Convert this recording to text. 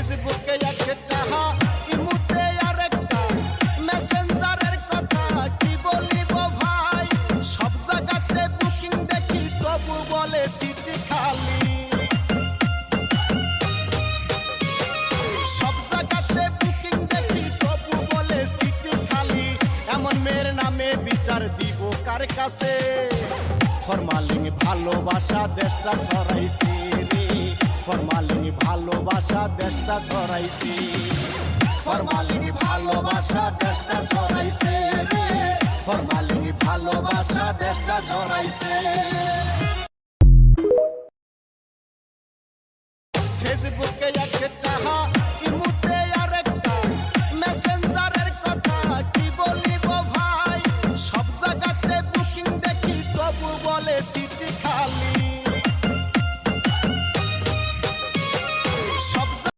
ফেসবুকে একটা ইমুতে আরেকটা মেসেঞ্জারের কথা কি বলিব ভাই সব জায়গাতে বুকিং দেখি তবু বলে সিটি খালি সব জায়গাতে বুকিং দেখি তবু বলে সিটি খালি এমন মেয়ের নামে বিচার দিব কার কাছে ফরমালিন ভালোবাসা দেশটা ছড়াইছে রে ফরমালিন ভালোবাসা দেশটা ছড়াইছে ফরমালিন ভালোবাসা দেশটা ছড়াইছে রে ফরমালিন ভালোবাসা দেশটা ছড়াইছে।